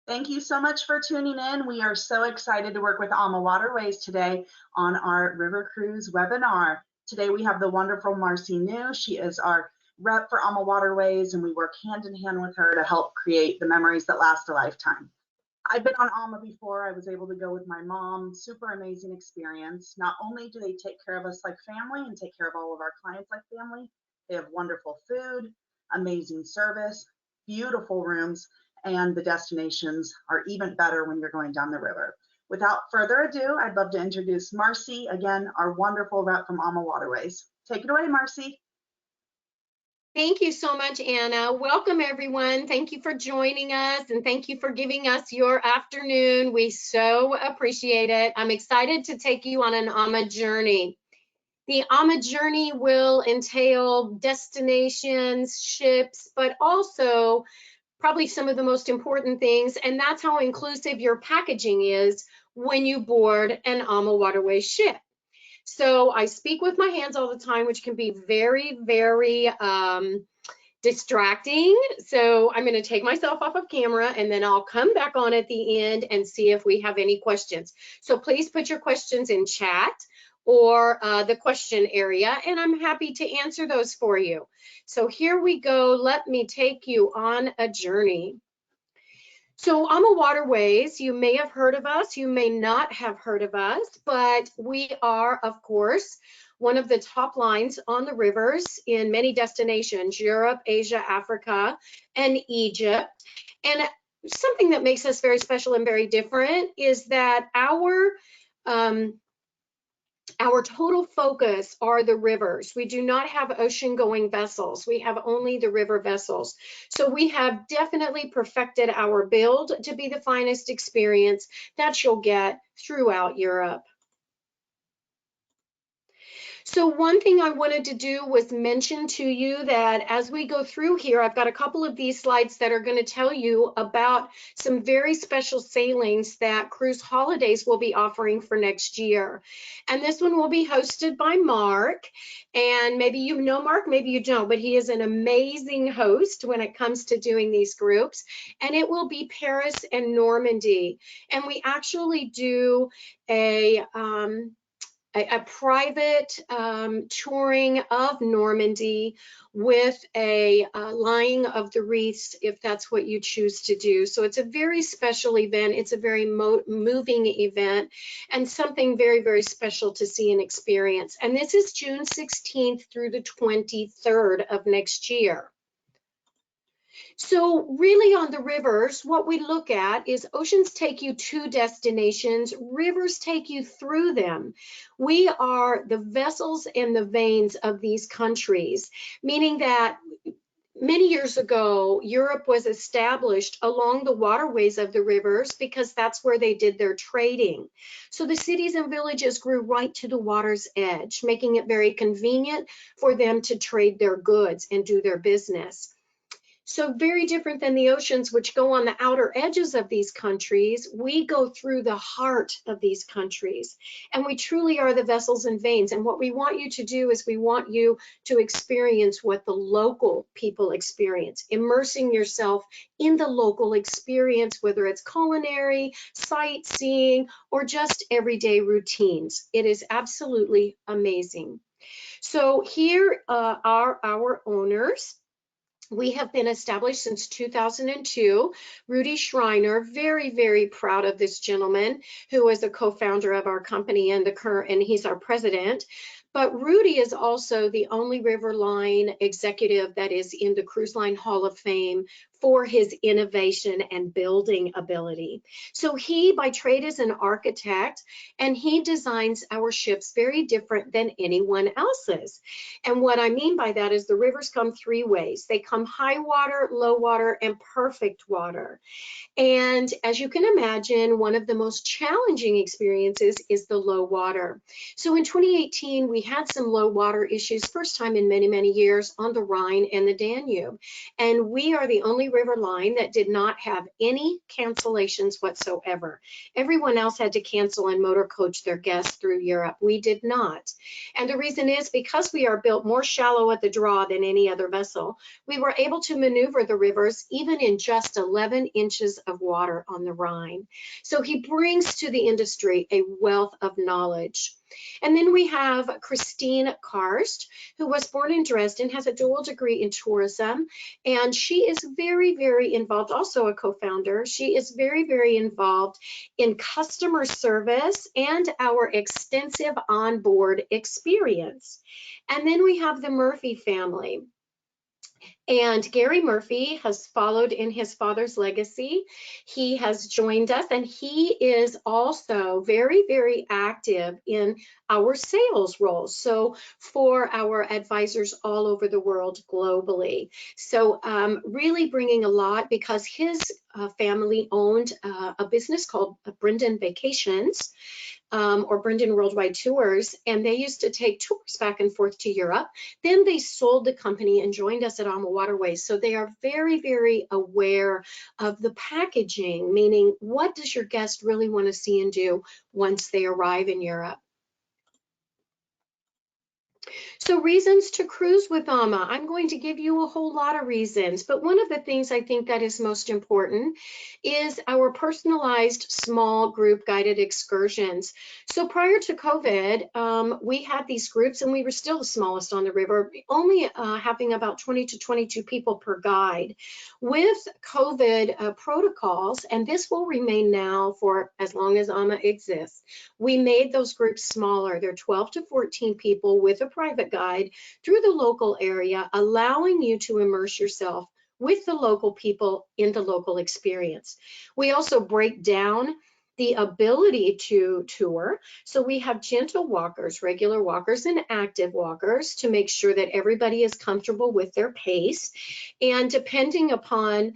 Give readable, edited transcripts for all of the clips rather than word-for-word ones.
Thank you so much for tuning in. We are so excited to work with AmaWaterways today on our River Cruise webinar. Today we have the wonderful Marcy New. She is our rep for AmaWaterways, and we work hand in hand with her to help create the memories that last a lifetime. I've been on Ama before. I was able to go with my mom. Super amazing experience. Not only do they take care of us like family and take care of all of our clients like family, they have wonderful food, amazing service, beautiful rooms, and the destinations are even better when you're going down the river. Without further ado, I'd love to introduce Marcy, again, our wonderful rep from AmaWaterways. Take it away, Marcy. Thank you so much, Anna. Welcome, everyone. Thank you for joining us, and thank you for giving us your afternoon. We so appreciate it. I'm excited to take you on an AMA journey. The AMA journey will entail destinations, ships, but also probably some of the most important things, and that's how inclusive your packaging is when you board an AmaWaterways ship. So I speak with my hands all the time, which can be very, very distracting. So I'm going to take myself off of camera, and then I'll come back on at the end and see if we have any questions. So please put your questions in chat or the question area, and I'm happy to answer those for you. So here we go. Let me take you on a journey. So AmaWaterways, you may have heard of us, you may not have heard of us, but we are, of course, one of the top lines on the rivers in many destinations, Europe, Asia, Africa, and Egypt. And something that makes us very special and very different is that our total focus are the rivers. We do not have ocean-going vessels. We have only the river vessels. So we have definitely perfected our build to be the finest experience that you'll get throughout Europe. So one thing I wanted to do was mention to you that as we go through here, I've got a couple of these slides that are going to tell you about some very special sailings that Cruise Holidays will be offering for next year. And this one will be hosted by Mark. And maybe you know Mark, maybe you don't, but he is an amazing host when it comes to doing these groups. And it will be Paris and Normandy. And we actually do a private touring of Normandy with a lying of the wreaths, if that's what you choose to do. So it's a very special event. It's a very moving event and something very, very special to see and experience. And this is June 16th through the 23rd of next year. So really on the rivers, what we look at is oceans take you to destinations, rivers take you through them. We are the vessels and the veins of these countries, meaning that many years ago, Europe was established along the waterways of the rivers because that's where they did their trading. So the cities and villages grew right to the water's edge, making it very convenient for them to trade their goods and do their business. So very different than the oceans, which go on the outer edges of these countries, we go through the heart of these countries. And we truly are the vessels and veins. And what we want you to do is we want you to experience what the local people experience, immersing yourself in the local experience, whether it's culinary, sightseeing, or just everyday routines. It is absolutely amazing. So here are our owners. We have been established since 2002. Rudy Schreiner, very, very proud of this gentleman who is a co-founder of our company and he's our president. But Rudy is also the only river line executive that is in the Cruise Line Hall of Fame for his innovation and building ability. So he, by trade, is an architect, and he designs our ships very different than anyone else's. And what I mean by that is the rivers come three ways. They come high water, low water, and perfect water. And as you can imagine, one of the most challenging experiences is the low water. So in 2018, we had some low water issues, first time in many, many years, on the Rhine and the Danube. And we are the only river line that did not have any cancellations whatsoever. Everyone else had to cancel and motor coach their guests through Europe. We did not. And the reason is because we are built more shallow at the draw than any other vessel, we were able to maneuver the rivers even in just 11 inches of water on the Rhine. So he brings to the industry a wealth of knowledge. And then we have Christine Karst, who was born in Dresden, has a dual degree in tourism, and she is very, very involved, also a co-founder. She is very, very involved in customer service and our extensive onboard experience. And then we have the Murphy family. And Gary Murphy has followed in his father's legacy. He has joined us, and he is also very, very active in our sales roles. So for our advisors all over the world globally. So really bringing a lot, because his family owned a business called Brendan Vacations. Or Brendan Worldwide Tours, and they used to take tours back and forth to Europe. Then they sold the company and joined us at AmaWaterways. So they are very, very aware of the packaging, meaning what does your guest really want to see and do once they arrive in Europe. So reasons to cruise with Ama. I'm going to give you a whole lot of reasons, but one of the things I think that is most important is our personalized small group guided excursions. So prior to COVID, we had these groups, and we were still the smallest on the river, only having about 20 to 22 people per guide. With COVID protocols, and this will remain now for as long as Ama exists, we made those groups smaller. They're 12 to 14 people with a private guide through the local area, allowing you to immerse yourself with the local people in the local experience. We also break down the ability to tour. So we have gentle walkers, regular walkers, and active walkers to make sure that everybody is comfortable with their pace. And depending upon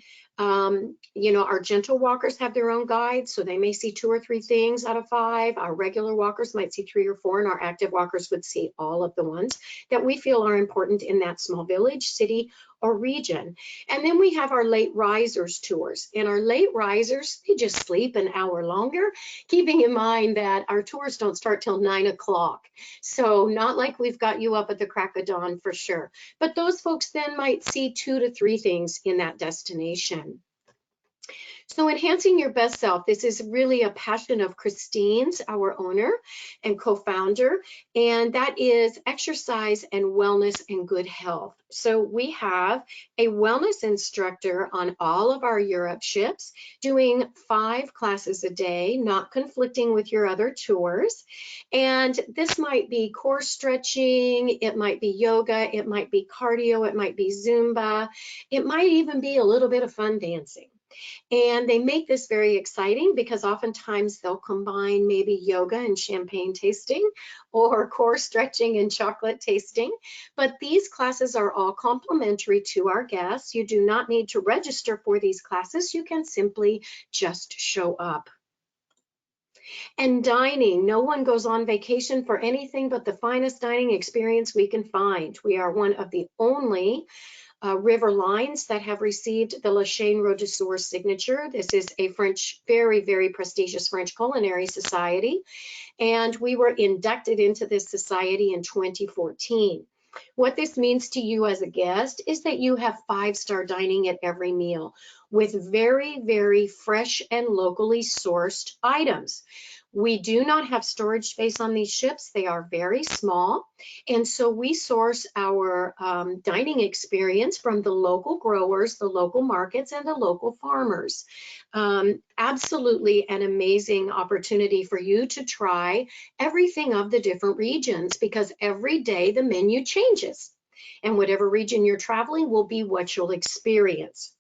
you know, our gentle walkers have their own guides, so they may see 2 or 3 things out of 5. Our regular walkers might see 3 or 4, and our active walkers would see all of the ones that we feel are important in that small village, city, or region. And then we have our late risers tours, and our late risers, they just sleep an hour longer, keeping in mind that our tours don't start till 9 o'clock. So not like we've got you up at the crack of dawn for sure, but those folks then might see 2 to 3 things in that destination. So enhancing your best self, this is really a passion of Christine's, our owner and co-founder, and that is exercise and wellness and good health. So we have a wellness instructor on all of our Europe ships doing 5 classes a day, not conflicting with your other tours. And this might be core stretching, it might be yoga, it might be cardio, it might be Zumba, it might even be a little bit of fun dancing. And they make this very exciting because oftentimes they'll combine maybe yoga and champagne tasting or core stretching and chocolate tasting. But these classes are all complimentary to our guests. You do not need to register for these classes. You can simply just show up. And dining, no one goes on vacation for anything but the finest dining experience we can find. We are one of the only river lines that have received the La Chaîne Rôdesseur signature. This is a French, very, very prestigious French culinary society, and we were inducted into this society in 2014. What this means to you as a guest is that you have 5-star dining at every meal with very, very fresh and locally sourced items. We do not have storage space on these ships. They are very small. And so we source our dining experience from the local growers, the local markets, and the local farmers. Absolutely an amazing opportunity for you to try everything of the different regions, because every day the menu changes. And whatever region you're traveling will be what you'll experience.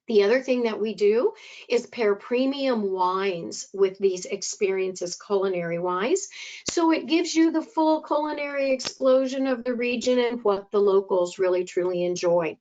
The other thing that we do is pair premium wines with these experiences culinary wise. So it gives you the full culinary explosion of the region and what the locals really truly enjoy.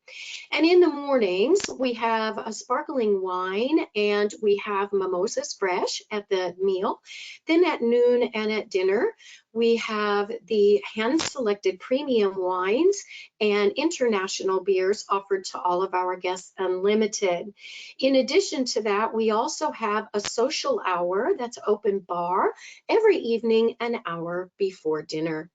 And in the mornings, we have a sparkling wine and we have mimosas fresh at the meal. Then at noon and at dinner, We have the hand-selected premium wines and international beers offered to all of our guests unlimited. In addition to that, we also have a social hour that's open bar every evening, an hour before dinner.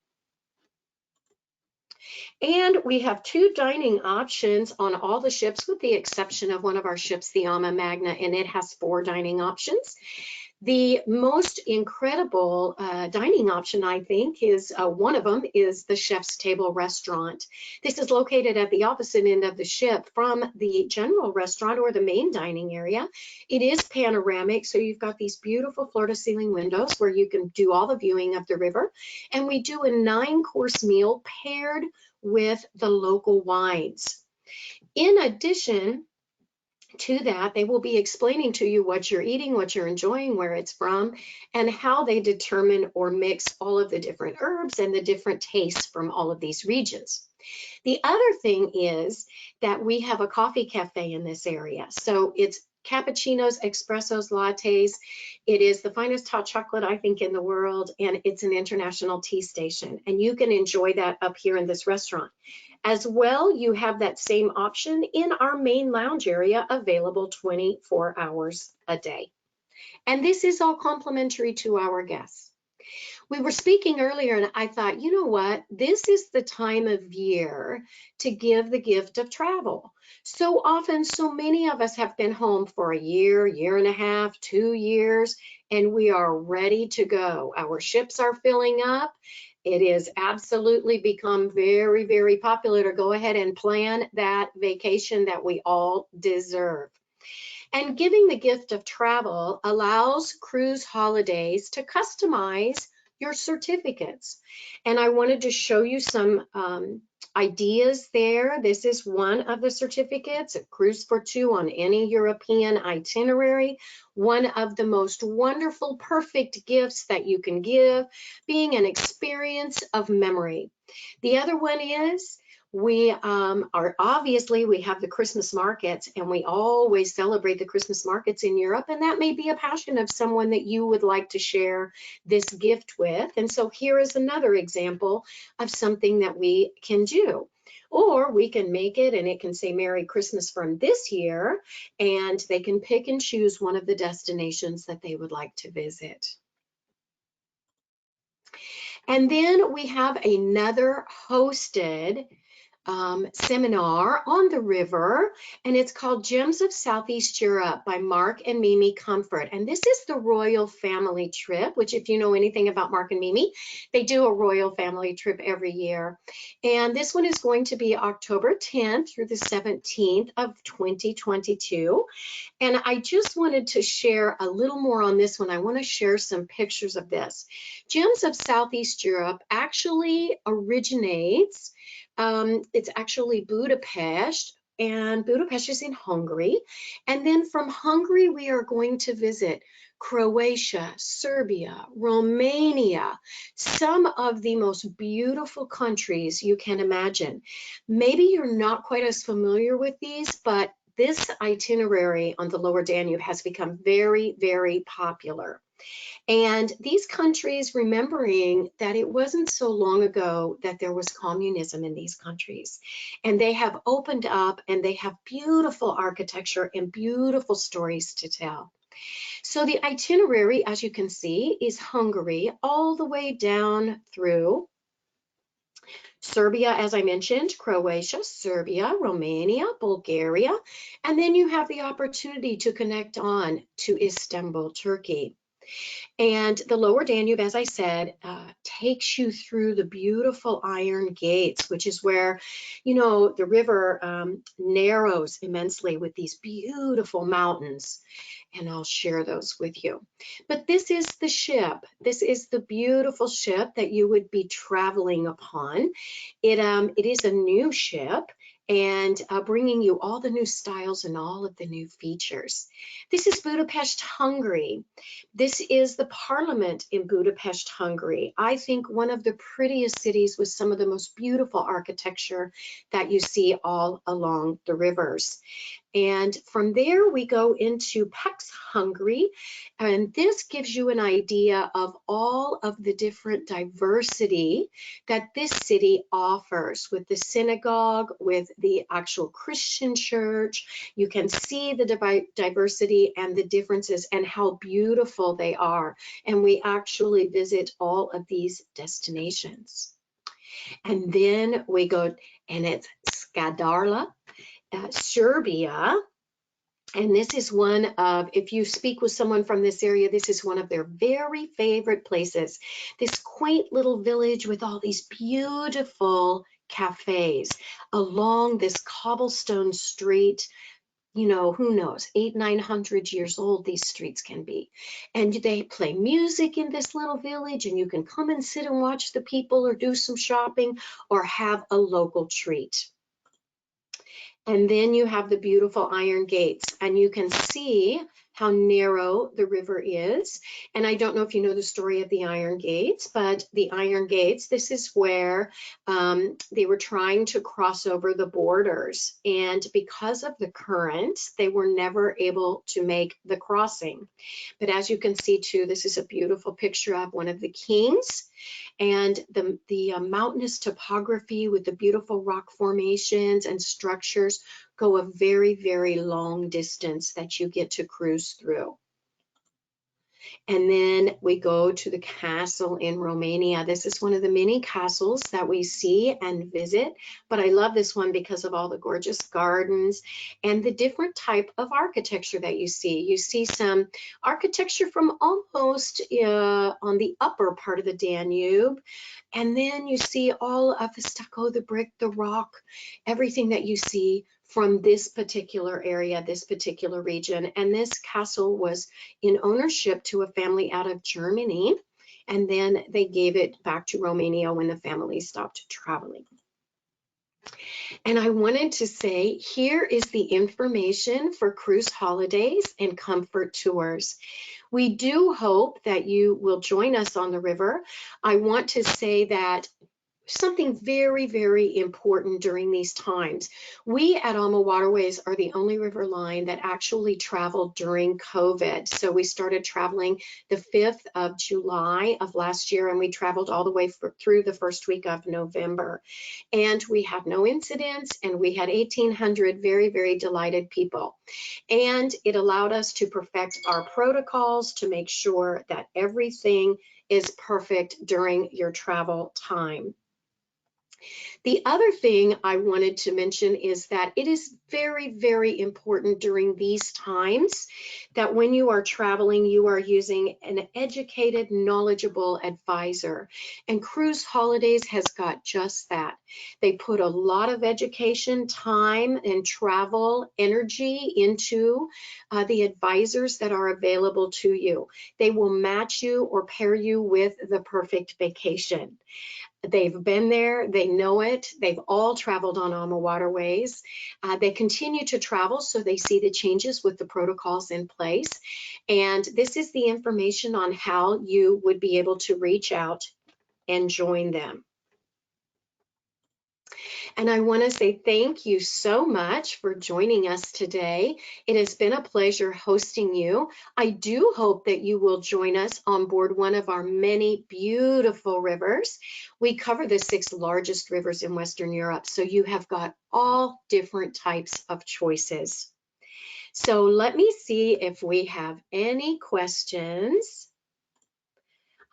And we have 2 dining options on all the ships, with the exception of one of our ships, the Ama Magna, and it has 4 dining options. The most incredible dining option, I think, is one of them is the Chef's Table Restaurant. This is located at the opposite end of the ship from the general restaurant or the main dining area. It is panoramic, so you've got these beautiful floor-to-ceiling windows where you can do all the viewing of the river. And we do a 9-course meal paired with the local wines. In addition to that, they will be explaining to you what you're eating, what you're enjoying, where it's from, and how they determine or mix all of the different herbs and the different tastes from all of these regions. The other thing is that we have a coffee cafe in this area. So it's cappuccinos, espressos, lattes. It is the finest hot chocolate, I think, in the world, and it's an international tea station. And you can enjoy that up here in this restaurant. As well, you have that same option in our main lounge area, available 24 hours a day. And this is all complimentary to our guests. We were speaking earlier, and I thought, you know what? This is the time of year to give the gift of travel. So often, so many of us have been home for a year, year and a half, 2 years, and we are ready to go. Our ships are filling up. It is absolutely become very, very popular to go ahead and plan that vacation that we all deserve. And giving the gift of travel allows cruise holidays to customize your certificates. And I wanted to show you some ideas there. This is one of the certificates, a cruise for 2 on any European itinerary. One of the most wonderful, perfect gifts that you can give, being an experience of memory. The other one is we have the Christmas markets, and we always celebrate the Christmas markets in Europe, and that may be a passion of someone that you would like to share this gift with. And so here is another example of something that we can do. Or we can make it and it can say Merry Christmas from this year, and they can pick and choose one of the destinations that they would like to visit. And then we have another hosted seminar on the river, and it's called Gems of Southeast Europe by Mark and Mimi Comfort. And this is the royal family trip, which, if you know anything about Mark and Mimi, they do a royal family trip every year. And this one is going to be October 10th through the 17th of 2022. And I just wanted to share a little more on this one. I want to share some pictures of this. Gems of Southeast Europe actually originates, it's actually Budapest, and Budapest is in Hungary. And then from Hungary, we are going to visit Croatia, Serbia, Romania, some of the most beautiful countries you can imagine. Maybe you're not quite as familiar with these, but this itinerary on the Lower Danube has become very, very popular. And these countries, remembering that it wasn't so long ago that there was communism in these countries, and they have opened up and they have beautiful architecture and beautiful stories to tell. So the itinerary, as you can see, is Hungary all the way down through Serbia, as I mentioned, Croatia, Serbia, Romania, Bulgaria, and then you have the opportunity to connect on to Istanbul, Turkey. And the Lower Danube, as I said, takes you through the beautiful Iron Gates, which is where, you know, the river narrows immensely with these beautiful mountains. And I'll share those with you. But this is the ship. This is the beautiful ship that you would be traveling upon. It is a new ship, and bringing you all the new styles and all of the new features. This is Budapest, Hungary. This is the Parliament in Budapest, Hungary. I think one of the prettiest cities with some of the most beautiful architecture that you see all along the rivers. And from there, we go into Pécs, Hungary. And this gives you an idea of all of the different diversity that this city offers, with the synagogue, with the actual Christian church. You can see the diversity and the differences and how beautiful they are. And we actually visit all of these destinations. And then we go, and it's Savadarla, Serbia. And this is one of, if you speak with someone from this area, this is one of their very favorite places. This quaint little village with all these beautiful cafes along this cobblestone street. You know, who knows, 800-900 years old these streets can be. And they play music in this little village, and you can come and sit and watch the people or do some shopping or have a local treat. And then you have the beautiful iron gates, and you can see how narrow the river is. And I don't know if you know the story of the iron gates, but the iron gates, this is where they were trying to cross over the borders. And because of the current, they were never able to make the crossing. But as you can see too, this is a beautiful picture of one of the kings. And the mountainous topography with the beautiful rock formations and structures go a very, very long distance that you get to cruise through. And then we go to the castle in Romania. This is one of the many castles that we see and visit, but I love this one because of all the gorgeous gardens and the different type of architecture that you see. You see some architecture from almost on the upper part of the Danube, and then you see all of the stucco, the brick, the rock, everything that you see from this particular area, this particular region. And this castle was in ownership to a family out of Germany, and then they gave it back to Romania when the family stopped traveling. And I wanted to say, here is the information for cruise holidays and comfort tours. We do hope that you will join us on the river. I want to say that something very, very important during these times. We at AmaWaterways are the only river line that actually traveled during COVID. So we started traveling the 5th of July of last year, and we traveled all the way through the first week of November. And we had no incidents, and we had 1,800 very, very delighted people. And it allowed us to perfect our protocols to make sure that everything is perfect during your travel time. The other thing I wanted to mention is that it is very, very important during these times that when you are traveling, you are using an educated, knowledgeable advisor. And Cruise Holidays has got just that. They put a lot of education, time, and travel energy into the advisors that are available to you. They will match you or pair you with the perfect vacation. They've been there, they know it, they've all traveled on AmaWaterways. They continue to travel, so they see the changes with the protocols in place. And this is the information on how you would be able to reach out and join them. And I want to say thank you so much for joining us today. It has been a pleasure hosting you. I do hope that you will join us on board one of our many beautiful rivers. We cover the 6 largest rivers in Western Europe, so you have got all different types of choices. So let me see if we have any questions.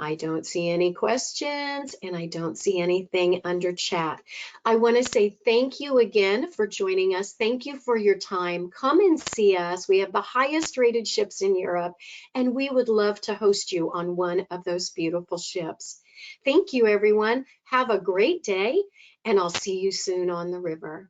I don't see any questions, and I don't see anything under chat. I want to say thank you again for joining us. Thank you for your time. Come and see us. We have the highest rated ships in Europe, and we would love to host you on one of those beautiful ships. Thank you, everyone. Have a great day, and I'll see you soon on the river.